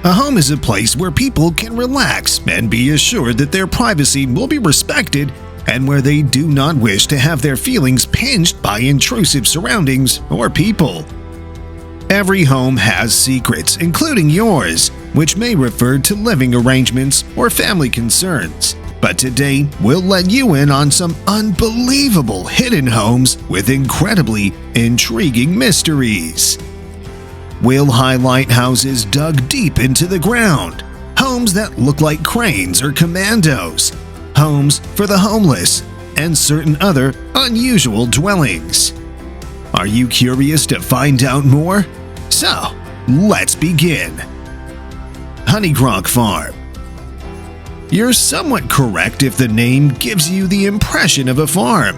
A home is a place where people can relax and be assured that their privacy will be respected, and where they do not wish to have their feelings pinched by intrusive surroundings or people. Every home has secrets, including yours, which may refer to living arrangements or family concerns. But today, we'll let you in on some unbelievable hidden homes with incredibly intriguing mysteries. We'll highlight houses dug deep into the ground, homes that look like cranes or commandos, homes for the homeless, and certain other unusual dwellings. Are you curious to find out more? So, let's begin. Honeycrock Farm. You're somewhat correct if the name gives you the impression of a farm.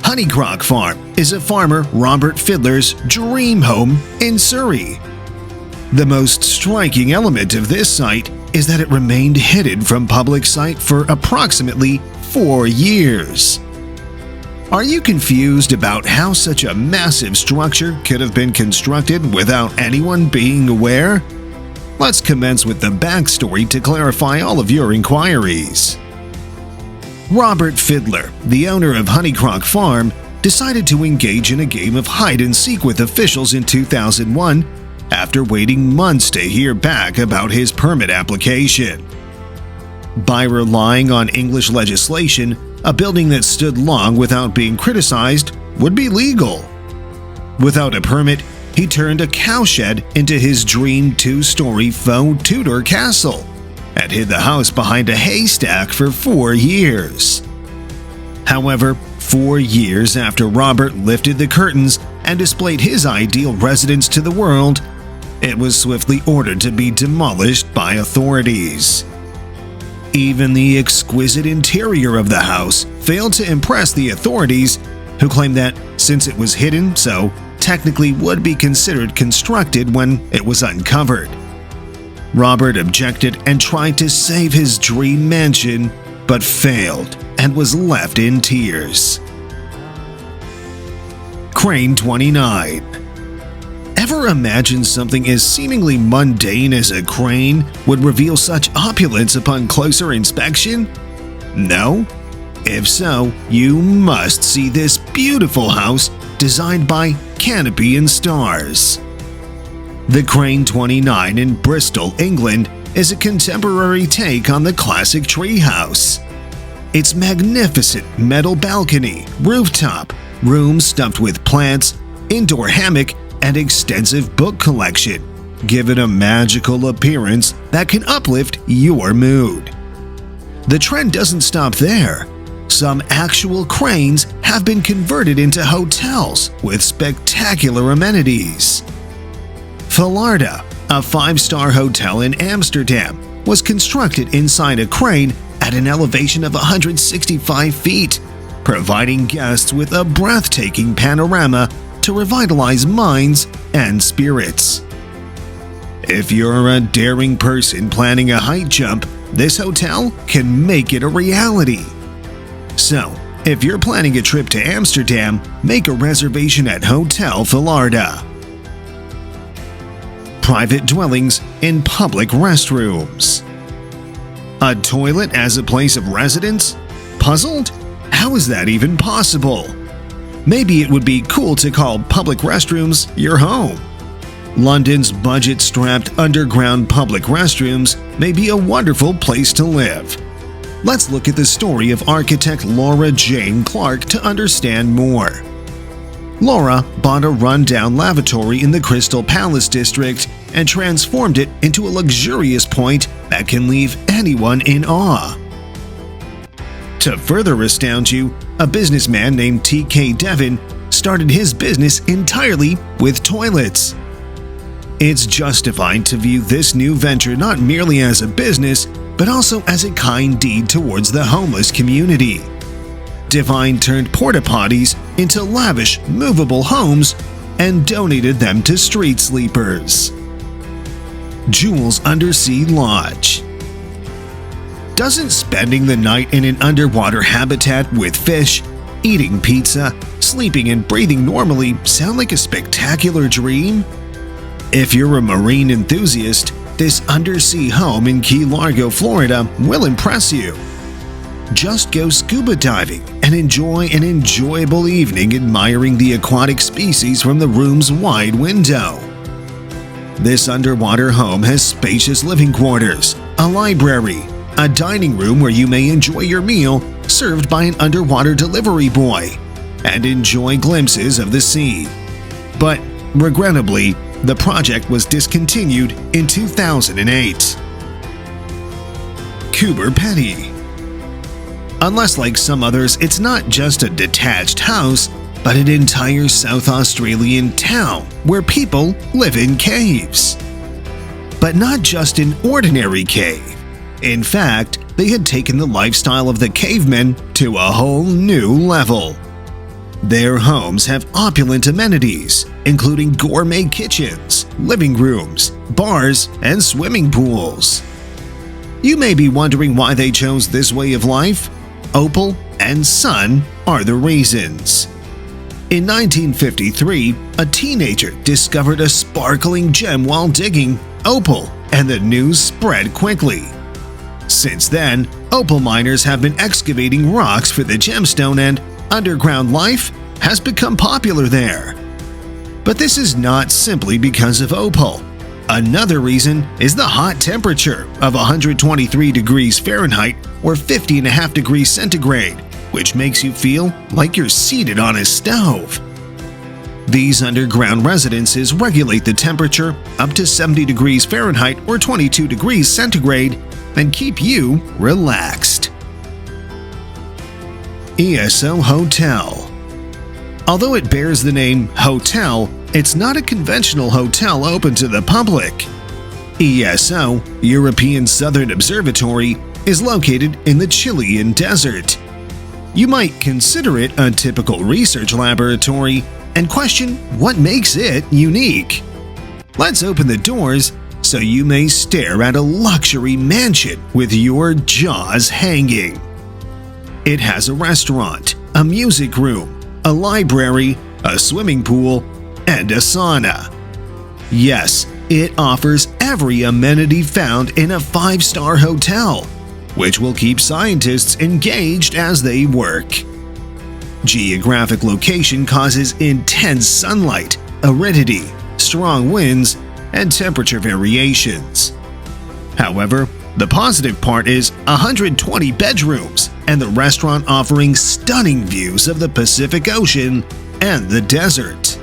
Honeycrock Farm is a farmer Robert Fiddler's dream home in Surrey. The most striking element of this site is that it remained hidden from public sight for approximately 4 years. Are you confused about how such a massive structure could have been constructed without anyone being aware? Let's commence with the backstory to clarify all of your inquiries. Robert Fiddler, the owner of Honeycrock Farm, decided to engage in a game of hide-and-seek with officials in 2001 after waiting months to hear back about his permit application. By relying on English legislation, a building that stood long without being criticized would be legal. Without a permit, he turned a cowshed into his dream 2-story faux Tudor castle and hid the house behind a haystack for 4 years. However, 4 years after Robert lifted the curtains and displayed his ideal residence to the world, it was swiftly ordered to be demolished by authorities. Even the exquisite interior of the house failed to impress the authorities, who claimed that since it was hidden, so technically would be considered constructed when it was uncovered. Robert objected and tried to save his dream mansion, but failed and was left in tears. Crane 29. Ever imagine something as seemingly mundane as a crane would reveal such opulence upon closer inspection? No? If so, you must see this beautiful house designed by Canopy and Stars. The Crane 29 in Bristol, England, is a contemporary take on the classic treehouse. Its magnificent metal balcony, rooftop, rooms stuffed with plants, indoor hammock, and extensive book collection give it a magical appearance that can uplift your mood. The trend doesn't stop there. Some actual cranes have been converted into hotels with spectacular amenities. Villarda, a 5-star hotel in Amsterdam, was constructed inside a crane at an elevation of 165 feet, providing guests with a breathtaking panorama to revitalize minds and spirits. If you're a daring person planning a height jump, this hotel can make it a reality. So, if you're planning a trip to Amsterdam, make a reservation at Hotel Villarda. Private dwellings in public restrooms. A toilet as a place of residence? Puzzled? How is that even possible? Maybe it would be cool to call public restrooms your home. London's budget-strapped underground public restrooms may be a wonderful place to live. Let's look at the story of architect Laura Jane Clark to understand more. Laura bought a rundown lavatory in the Crystal Palace district and transformed it into a luxurious point that can leave anyone in awe. To further astound you, a businessman named T.K. Devon started his business entirely with toilets. It's justified to view this new venture not merely as a business, but also as a kind deed towards the homeless community. Devine turned porta potties into lavish, movable homes and donated them to street sleepers. Jules Undersea Lodge. Doesn't spending the night in an underwater habitat with fish, eating pizza, sleeping and breathing normally sound like a spectacular dream? If you're a marine enthusiast, this undersea home in Key Largo, Florida will impress you. Just go scuba diving and enjoy an enjoyable evening admiring the aquatic species from the room's wide window. This underwater home has spacious living quarters, a library, a dining room where you may enjoy your meal served by an underwater delivery boy, and enjoy glimpses of the sea. But regrettably, the project was discontinued in 2008. Coober Pedy. Unless like some others, it's not just a detached house, but an entire South Australian town where people live in caves. But not just an ordinary cave. In fact, they had taken the lifestyle of the cavemen to a whole new level. Their homes have opulent amenities, including gourmet kitchens, living rooms, bars, and swimming pools. You may be wondering why they chose this way of life. Opal and sun are the reasons. In 1953, a teenager discovered a sparkling gem while digging opal, and the news spread quickly. Since then, opal miners have been excavating rocks for the gemstone, and underground life has become popular there. But this is not simply because of opal. Another reason is the hot temperature of 123 degrees Fahrenheit or 50.5 degrees centigrade, which makes you feel like you're seated on a stove. These underground residences regulate the temperature up to 70 degrees Fahrenheit or 22 degrees centigrade and keep you relaxed. ESO Hotel. Although it bears the name hotel, it's not a conventional hotel open to the public. ESO, European Southern Observatory, is located in the Chilean desert. You might consider it a typical research laboratory and question what makes it unique. Let's open the doors so you may stare at a luxury mansion with your jaws hanging. It has a restaurant, a music room, a library, a swimming pool, and a sauna. Yes, it offers every amenity found in a 5-star hotel, which will keep scientists engaged as they work. Geographic location causes intense sunlight, aridity, strong winds, and temperature variations. However, the positive part is 120 bedrooms and the restaurant offering stunning views of the Pacific Ocean and the desert.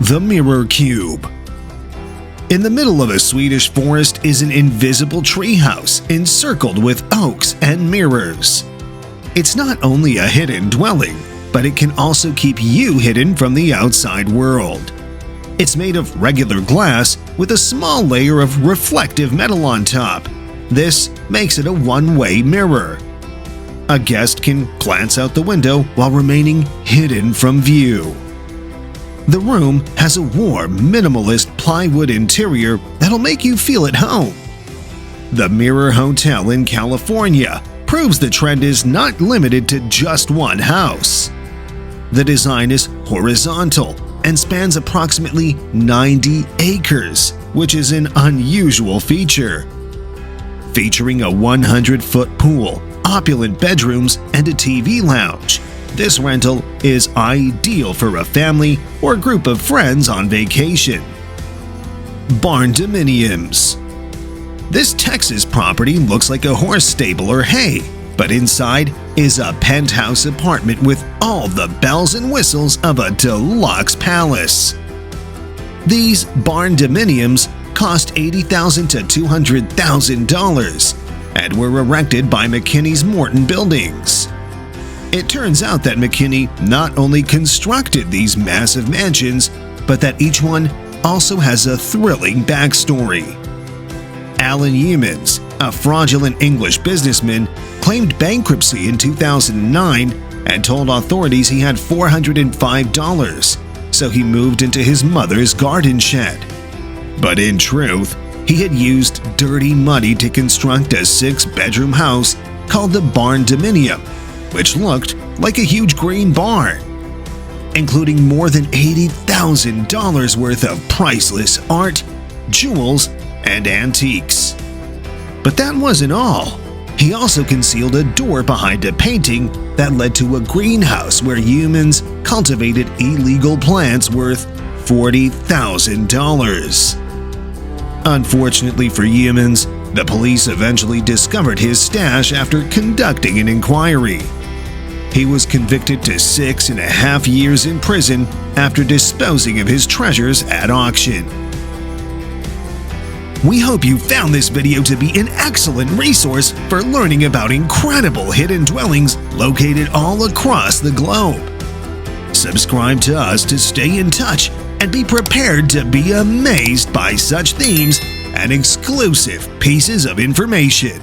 The Mirror Cube. In the middle of a Swedish forest is an invisible treehouse encircled with oaks and mirrors. It's not only a hidden dwelling, but it can also keep you hidden from the outside world. It's made of regular glass with a small layer of reflective metal on top. This makes it a one-way mirror. A guest can glance out the window while remaining hidden from view. The room has a warm, minimalist plywood interior that'll make you feel at home. The Mirror Hotel in California proves the trend is not limited to just one house. The design is horizontal and spans approximately 90 acres, which is an unusual feature. Featuring a 100-foot pool, opulent bedrooms, and a TV lounge, this rental is ideal for a family or group of friends on vacation. Barndominiums. This Texas property looks like a horse stable or hay, but inside is a penthouse apartment with all the bells and whistles of a deluxe palace. These barndominiums cost $80,000 to $200,000 and were erected by McKinney's Morton Buildings. It turns out that McKinney not only constructed these massive mansions, but that each one also has a thrilling backstory. Alan Yeomans, a fraudulent English businessman, claimed bankruptcy in 2009 and told authorities he had $405, so he moved into his mother's garden shed. But in truth, he had used dirty money to construct a 6-bedroom house called the Barndominium, which looked like a huge green barn. including more than $80,000 worth of priceless art, jewels, and antiques. But that wasn't all. He also concealed a door behind a painting that led to a greenhouse where humans cultivated illegal plants worth $40,000. Unfortunately for humans, the police eventually discovered his stash after conducting an inquiry. He was convicted to 6.5 years in prison after disposing of his treasures at auction. We hope you found this video to be an excellent resource for learning about incredible hidden dwellings located all across the globe. Subscribe to us to stay in touch and be prepared to be amazed by such themes and exclusive pieces of information.